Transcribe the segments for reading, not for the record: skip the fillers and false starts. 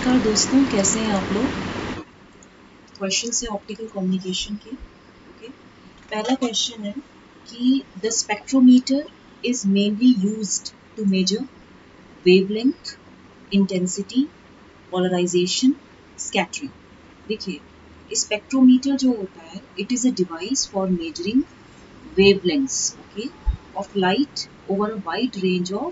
नमस्कार दोस्तों, कैसे हैं आप लोग। क्वेश्चन है ऑप्टिकल कम्युनिकेशन के। ओके, पहला क्वेश्चन है कि the spectrometer is mainly used to measure wavelength, intensity, polarization, scattering. देखिए, स्पेक्ट्रोमीटर जो होता है it is a device for measuring wavelengths, okay, of light over a wide range of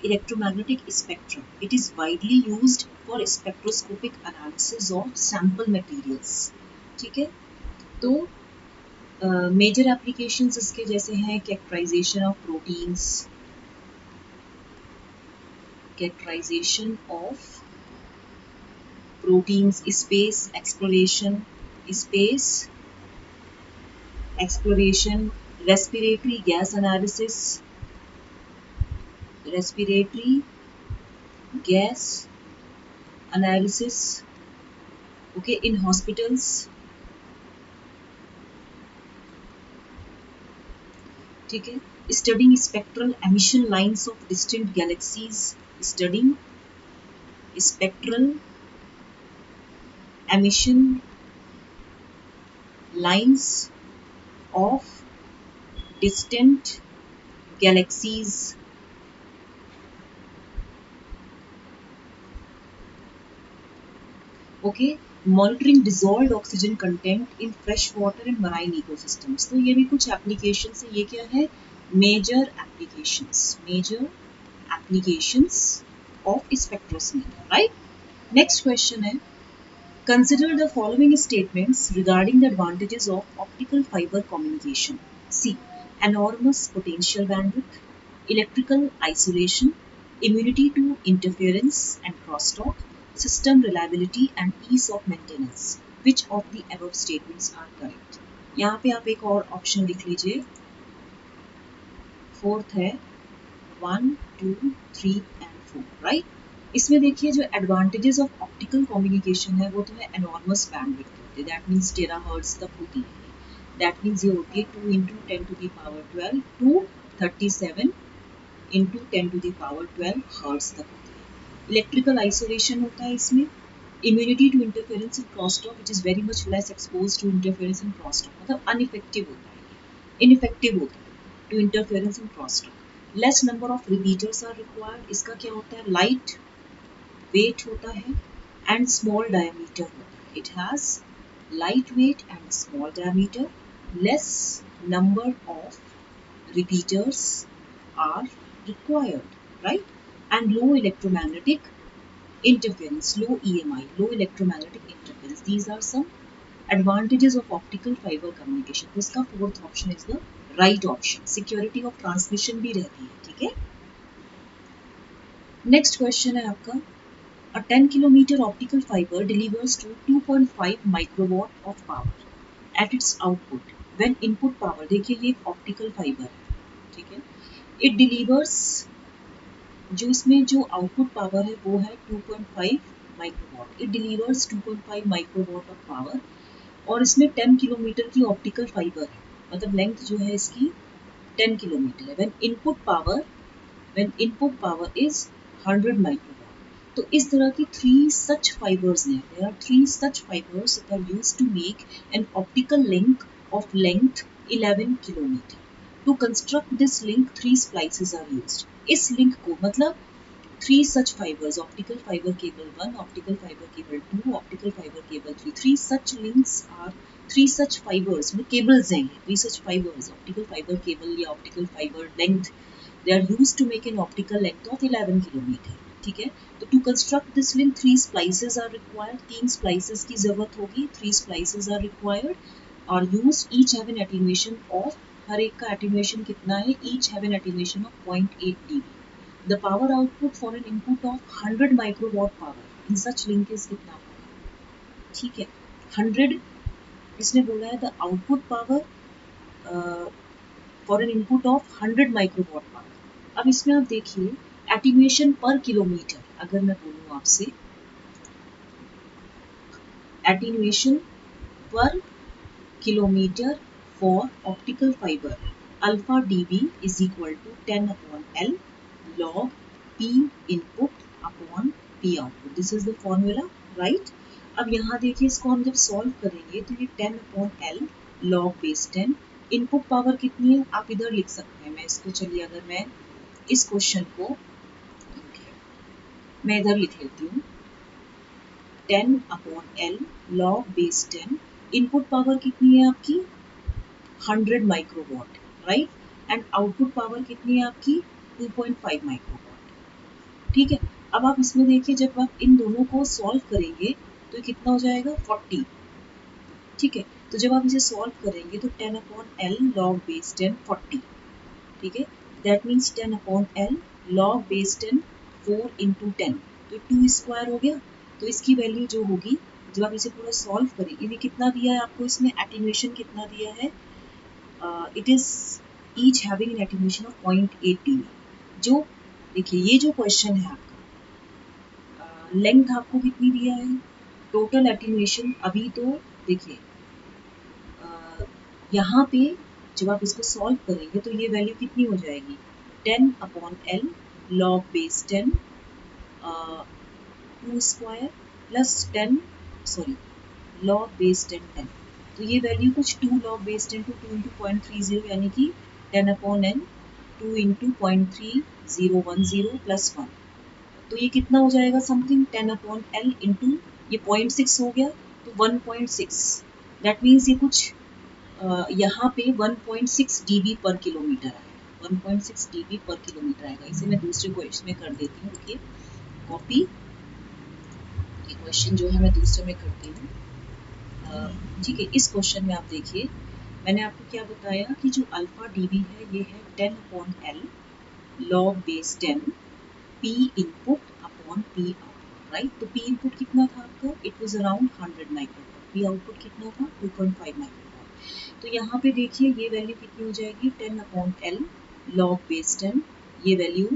electromagnetic spectrum. It is widely used for spectroscopic analysis of sample materials. ठीक है, तो major applications इसके जैसे हैं characterization of proteins, characterization of proteins, space exploration, respiratory gas analysis, respiratory gas analysis, okay, in hospitals. ठीक है, studying spectral emission lines of distant galaxies, studying spectral emission lines of distant galaxies. Okay, monitoring dissolved oxygen content in fresh water and marine ecosystems. तो ये भी कुछ application है। ये क्या है? Major applications of spectrometer, right. Next question है, consider the following statements regarding the advantages of optical fibre communication. C, enormous potential bandwidth, electrical isolation, immunity to interference and crosstalk, system reliability and ease of maintenance. Which of the above statements are correct? यहाँ पे आप एक और option लिख लीजिए। Fourth है 1, 2, 3 and 4, right. इसमें देखिए जो एडवांटेजेस ऑफ ऑप्टिकल कम्युनिकेशन है वो तो है एनॉर्मस बैंडविड्थ होती है, दैट मीन्स टेराहर्ट्ज तक होती है। दैट मीन्स ये होती है 2 × 10⁻12 टू 37 इंटू 10⁻12 हर्ट्ज तक होती है। इलेक्ट्रिकल आइसोलेशन होता है इसमें। Immunity to interference in crosstalk, which is very much less expose to interference in crosstalk, मतलब अनइफेक्टिव होता है, इनइफेक्टिव होता है to interference in crosstalk. Less number of repeaters are required. इसका क्या होता है? लाइट वेट होता है एंड स्मॉल डायमीटर होता है। It has light weight and small diameter, less number of repeaters are required, right? And low electromagnetic interference, low EMI, low electromagnetic interference. These are some advantages of optical fiber communication. तो इसका fourth option is the right option. Security of transmission भी रहती है, ठीक है। Next question है आपका, a 10 kilometer optical fiber delivers to 2.5 microwatt of power at its output when input power, देखिए ये एक optical fiber है, ठीक है। इट डिलीवर्स, जो इसमें जो आउटपुट पावर है वो है 2.5 microwatt. It delivers 2.5 microwatt of power और इसमें 10 किलोमीटर की ऑप्टिकल फाइबर है, मतलब लेंथ जो है इसकी 10 किलोमीटर है। When input power is 100 microwatt. तो इस तरह की 3 सच फाइबर्स हैं। There are 3 such fibres that are used to make an optical link of length 11 kilometre. To construct this link, 3 splices are used. इस लिंक को, मतलब 3 such fibers, optical fiber cable 1, optical fiber cable 2, optical fiber cable 3, 3 such links are 3 such fibers, मतलब cables हैं, 3 such fibers, optical fiber cable या optical fiber length, they are used to make an optical length of 11 kilometer, ठीक है। तो to construct this link 3 splices are required, 3 splices की जरूरत होगी, 3 splices are required, are used, each have an attenuation of, हर एक का attenuation कितना है? Each have an attenuation of 0.8 dB. The power output for an input of 100 microwatt power in such link is कितना होगा? ठीक है, 100 इसने बोला है the output power for an input of 100 microwatt power. अब इसमें आप देखिए attenuation per kilometer, अगर मैं बोलूँ आपसे attenuation per kilometer for optical fiber, alpha dB is equal to 10/L log P input upon P output. This is the formula, right. अब यहाँ देखिए, इसको हम जब सॉल्व करेंगे तो ये 10/L log base 10. Input power कितनी है आप इधर लिख सकते हैं. मैं इसको, चलिए अगर मैं इस क्वेश्चन को मैं इधर लिख लेती हूँ. 10/L log base 10. Input power कितनी है आपकी 100 microwatt, right. And output power कितनी है आपकी 2.5 माइक्रोवॉट. ठीक है. अब आप इसमें देखिए, जब आप इन दोनों को सॉल्व करेंगे तो कितना हो जाएगा 40. ठीक है. तो जब आप इसे सॉल्व करेंगे तो 10/L log base 10 40. ठीक है. That means 10/L log base 10 4 into 10, तो 2 स्क्वायर हो गया. तो इसकी वैल्यू जो होगी जब आप इसे पूरा सॉल्व करेंगे, ये कितना दिया है आपको, इसमें एटीन्यूएशन कितना दिया है, it is each having an attenuation of 0.8 dB. जो देखिए, ये जो क्वेश्चन है आपका, लेंथ आपको कितनी दिया है, टोटल एटीन्यूएशन अभी तो देखिए यहाँ पे जब आप इसको सॉल्व करेंगे तो ये वैल्यू कितनी हो जाएगी 10/L log base 10 2 square plus 10 sorry log base 10 10. तो ये वैल्यू कुछ 2 log base 10 to 2 into 0.30 यानी कि 10/N 2 into 0.3010 plus 1. तो ये कितना हो जाएगा समथिंग 10/L into ये 0.6 हो गया तो 1.6. दैट मीन्स ये कुछ यहाँ पे 1.6 dB पर किलोमीटर आएगा. 1.6 dB पर किलोमीटर आएगा. इसे मैं दूसरे क्वेश्चन में कर देती हूँ. देखिए कॉपी, ये क्वेश्चन जो है मैं दूसरे में करती हूँ. ठीक है. इस क्वेश्चन में आप देखिए, मैंने आपको क्या बताया कि जो अल्फा dB है ये है 10/L log base 10 P input upon P output, right. तो P इनपुट कितना था आपका, it was around 100 microwatt. P output कितना था 2.5 माइक्रोवॉट. तो यहाँ पे देखिए ये वैल्यू कितनी हो जाएगी 10/L log base 10, ये वैल्यू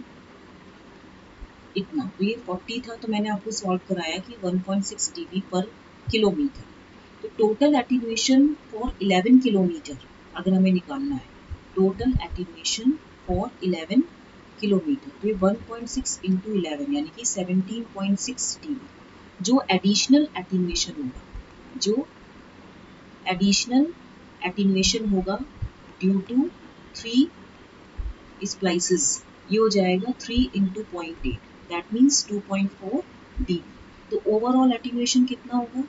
इतना. तो ये 40 था, तो मैंने आपको सॉल्व कराया कि 1.6 dB पर किलोमीटर. तो टोटल एटीन्यूएशन फॉर 11 किलोमीटर अगर हमें निकालना है, टोटल एटीन्यूएशन फॉर 11 किलोमीटर, तो ये 1.6 इंटू 11 यानी कि 17.6 dB. जो एडिशनल एटीन्यूएशन होगा, जो एडिशनल एटीन्यूएशन होगा ड्यू टू 3 स्प्लाइसेस, ये हो जाएगा 3 इंटू 0.8, दैट मीन्स 2.4 dB. तो ओवरऑल एटीन्यूएशन कितना होगा,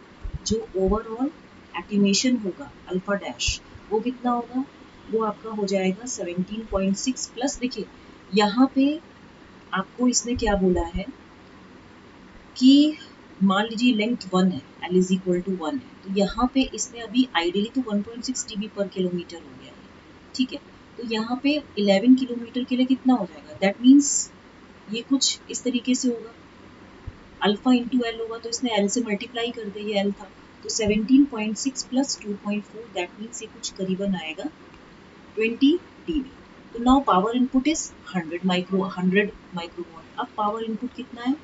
जो ओवरऑल एटीन्यूएशन होगा अल्फा डैश वो कितना होगा, वो आपका हो जाएगा 17.6 प्लस. देखिए यहाँ पे आपको इसने क्या बोला है कि मान लीजिए लेंथ 1 है, L इज इक्वल टू 1 है, तो यहाँ पे इसने अभी आइडियली तो 1.6 dB पर किलोमीटर हो गया है. ठीक है. तो यहाँ पे 11 किलोमीटर के लिए कितना हो जाएगा, दैट मीन्स ये कुछ इस तरीके से होगा, अल्फा इंटू एल होगा, तो इसने एल से मल्टीप्लाई कर दिया, ये एल था. तो 17.6 प्लस 2.4, दैट मीन्स ये कुछ करीबन आएगा 20 dB. तो now power input is 100 microwatt. अब पावर इनपुट कितना है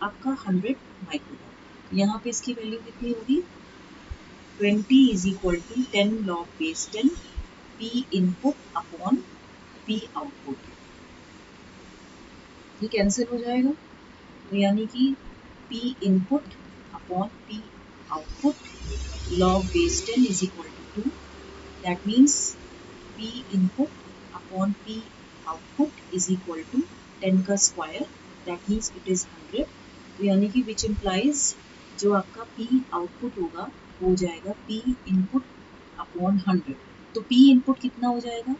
आपका 100 माइक्रोवॉट. यहाँ पे इसकी वैल्यू कितनी होगी 20 is equal to 10 log base 10 P input upon P output. ये कैंसिल हो जाएगा, तो यानी कि P input upon P output log base 10 is equal to 2. That means P input upon P output is equal to 10 का square, that means it is 100. तो यानी कि which implies जो आपका P आउटपुट होगा वो हो जाएगा P इनपुट अपॉन 100. तो P इनपुट कितना हो जाएगा,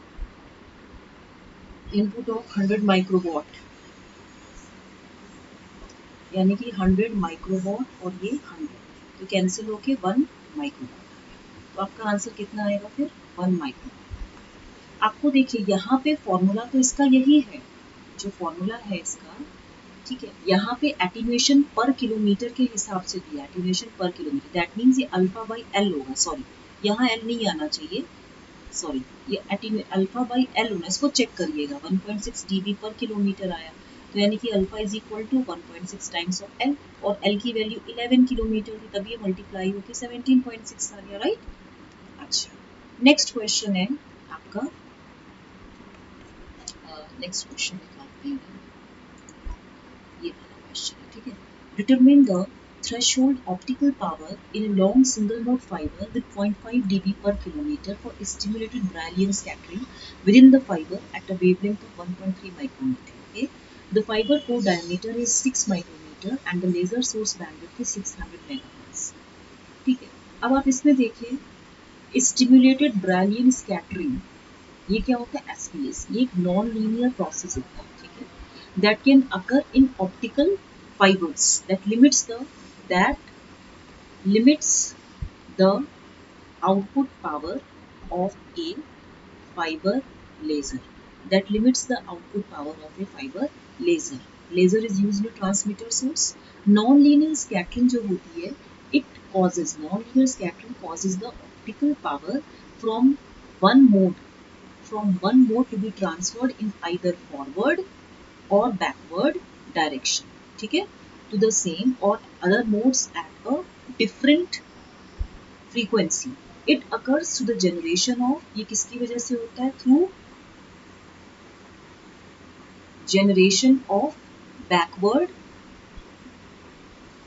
इनपुट ऑफ 100 माइक्रोवॉट, यानी कि 100 माइक्रोवॉट और ये 100, तो कैंसिल होके 1 माइक्रोवॉट. तो आपका आंसर कितना आएगा फिर 1 माइक्रोवॉट. आपको देखिए यहाँ पे फॉर्मूला तो इसका यही है, जो फॉर्मूला है इसका, ठीक है. यहाँ पे एटीन्यूएशन पर किलोमीटर के हिसाब से दिया, एटीन्यूएशन पर किलोमीटर, दैट मीन्स ये अल्फा बाई एल होगा. सॉरी यहाँ एल नहीं आना चाहिए, सॉरी ये अल्फा बाई एल होना, इसको चेक करिएगा. 1.6 dB पर किलोमीटर आया, तो यानी कि alpha is equal to 1.6 times of L, और एल की वैल्यू 11 किलोमीटर थी, तब ये मल्टीप्लाई होकर 17.6 आ गया, राइट. अच्छा, नेक्स्ट क्वेश्चन है आपका, नेक्स्ट क्वेश्चन निकालते हैं, ये वाला क्वेश्चन है. ठीक है. Determine the threshold optical power in a long single mode fiber with 0.5 dB per kilometer for stimulated Brillouin scattering within the fiber at a wavelength of 1.3 micrometer. Okay, the fiber core diameter is 6 micrometer and the laser source bandwidth is 600 megahertz. ठीक है, अब आप इसमें देखिए stimulated ब्रायलियन scattering, ये क्या होता है? एसपीएस, ये एक नॉन लीनियर प्रोसेस होता है, ठीक है, that can occur in optical fibers that limits the output power of a fiber laser, that limits the output power of a fiber laser. Laser is usually transmitter source. Non-linear scattering जो होती है, non-linear scattering causes the optical power from one mode to be transferred in either forward or backward direction, ठीक है, to the same or other modes at a different frequency. It occurs through the generation of, ये किसकी वजह से होता है? Through generation of backward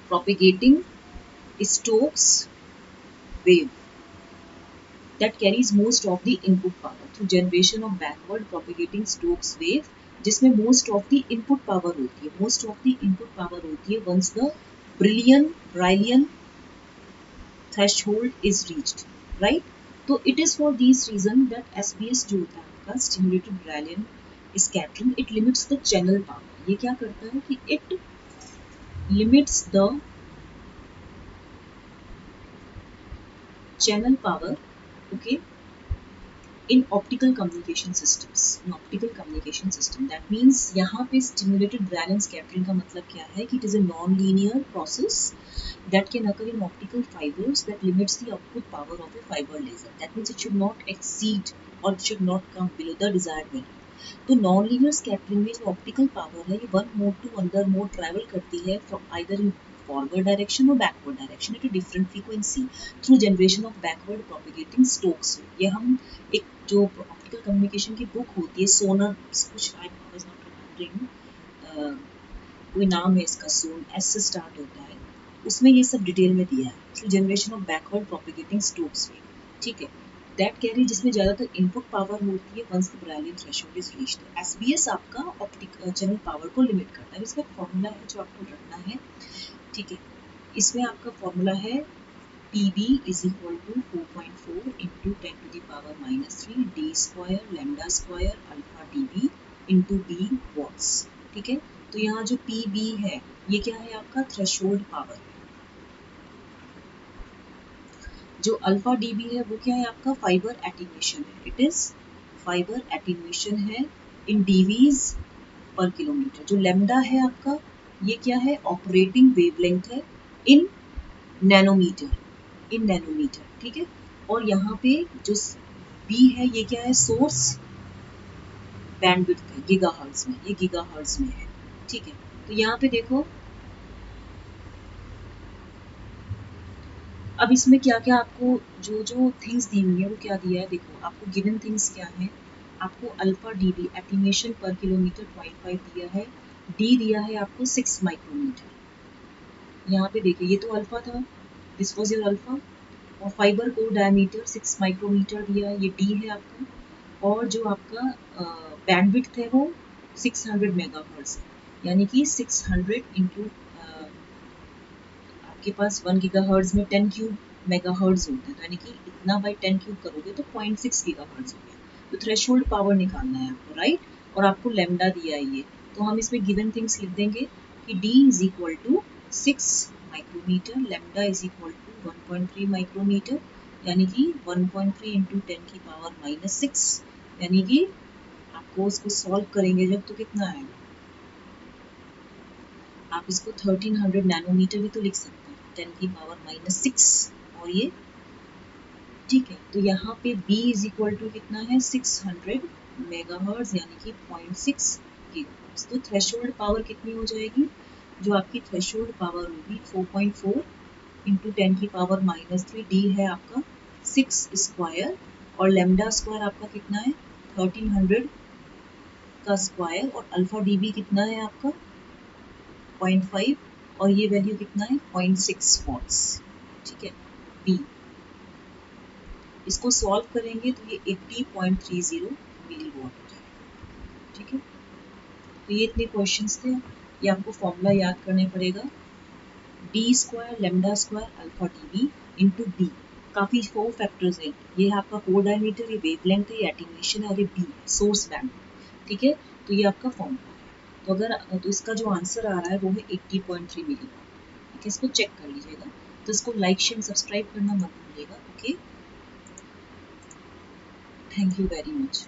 propagating Stokes wave that carries most of the input power. Through generation of backward propagating Stokes wave, जिसमें most of the input power होती है once the Brillouin threshold is reached, right? तो it is for these reason that SBS जो होता है आपका stimulated Brillouin scattering, it limits the channel power. ये क्या करता है कि it limits the channel power, okay, in optical communication systems. That means यहाँ पे stimulated Brillouin scattering का मतलब क्या है कि it is a non-linear process that can occur in optical fibers that limits the output power of a fiber laser. That means it should not exceed or it should not come below the desired value. तो non linear scattering में जो optical power है, ये one mode to another mode travel करती है from either in forward direction और backward direction at a different frequency through generation of backward propagating Stokes. ये हम एक जो ऑप्टिकल कम्युनिकेशन की बुक होती है सोनर, कुछ आई वाज नॉट रिमेंबरिंग, कोई नाम है इसका, सोन एस से स्टार्ट होता है, उसमें ये सब डिटेल में दिया है, through generation of backward propagating Stokes wave, ठीक है, दैट कैरी, जिसमें ज़्यादातर इनपुट पावर होती है once the Brillouin threshold is reached. SBS आपका ऑप्टिक चैनल पावर को लिमिट करता है। इसका फॉर्मूला है जो आपको रखना है, ठीक है, इसमें आपका फॉर्मूला है PB is equal to 4.4 into 10⁻³ D square lambda square alpha DB into B watts, ठीक है। तो यहाँ जो PB है ये क्या है? आपका थ्रेशोल्ड पावर। जो अल्फा DB है वो क्या है? आपका फाइबर एटीन्यूएशन है। इट इज फाइबर एटीन्यूएशन है इन डीवीज पर किलोमीटर। जो लेमडा है आपका, ये क्या है? ऑपरेटिंग वेवलेंथ है इन नैनोमीटर, ठीक है। और यहाँ पे जो B है ये क्या है? सोर्स बैंडविड्थ है गीगाहर्ट्ज में, ये गीगाहर्ट्ज में है, ठीक है। तो यहाँ पे देखो अब इसमें क्या क्या आपको जो थिंग्स दी हुई है वो क्या दिया है, देखो आपको गिवन थिंग्स क्या है, आपको अल्फा DB एटीन्यूएशन पर किलोमीटर 0.5 दिया है, D दिया है आपको 6 माइक्रोमीटर। यहाँ पे देखिए ये तो अल्फा था, दिस वाज योर अल्फा, और फाइबर कोर डायमीटर 6 माइक्रोमीटर दिया है, ये D है आपका, और जो आपका बैंडविड्थ है वो 600 मेगाहर्ट्ज है, यानी कि 600 इंटू आपके पास 1 गीगाहर्ट्ज में 10 क्यूब मेगाहर्ट्ज होता है, तो यानी कि इतना बाई 10 क्यूब करोगे तो 0.6 गीगाहर्ट्ज हो गया। तो थ्रेशोल्ड पावर निकालना है आपको, राइट, और आपको लैम्डा दिया है ये, तो हम इसमें गिवन थिंग्स लिख देंगे कि D is equal to 6 micrometre, lambda is equal to 1.3 micrometre, यानी कि 1.3 इंटू 10⁻⁻6, यानी कि आपको उसको सॉल्व करेंगे जब तो कितना आएगा, आप इसको 1300 नैनोमीटर भी तो लिख सकते हैं, 10⁻⁻6, और ये ठीक है। तो यहाँ पे B इज इक्वल टू कितना है? 600 मेगाहर्ट्ज, यानी कि 0.6 गीगाहर्ट्ज। तो थ्रेशोल्ड पावर कितनी हो जाएगी? जो आपकी थ्रेशोल्ड पावर होगी 4.4 इंटू 10⁻⁻3, D है आपका 6 स्क्वायर, और लेमडा स्क्वायर आपका कितना है? 1300 का स्क्वायर, और अल्फा DB कितना है आपका? 0.5 और ये वैल्यू कितना है 0.6 वॉट्स, ठीक है। बी, इसको सॉल्व करेंगे तो ये 80.30 मिली वॉट हो जाएगा, ठीक है। तो ये इतने क्वेश्चंस थे, ये आपको फॉर्मूला याद करने पड़ेगा, D square lambda square alpha T V into B. काफ़ी 4 फैक्टर्स हैं, ये आपका कोर डायमीटर, ये वेवलेंथ है, ये एटीन्यूएशन है और ये बी है सोर्स बैंड, ठीक है। तो ये आपका फॉर्मूला है। तो अगर तो इसका जो आंसर आ रहा है वो है 80.3 मिली, ठीक है। इसको चेक कर लीजिएगा। तो इसको लाइक शेयर सब्सक्राइब करना मत भूलिएगा, okay. Thank you very much.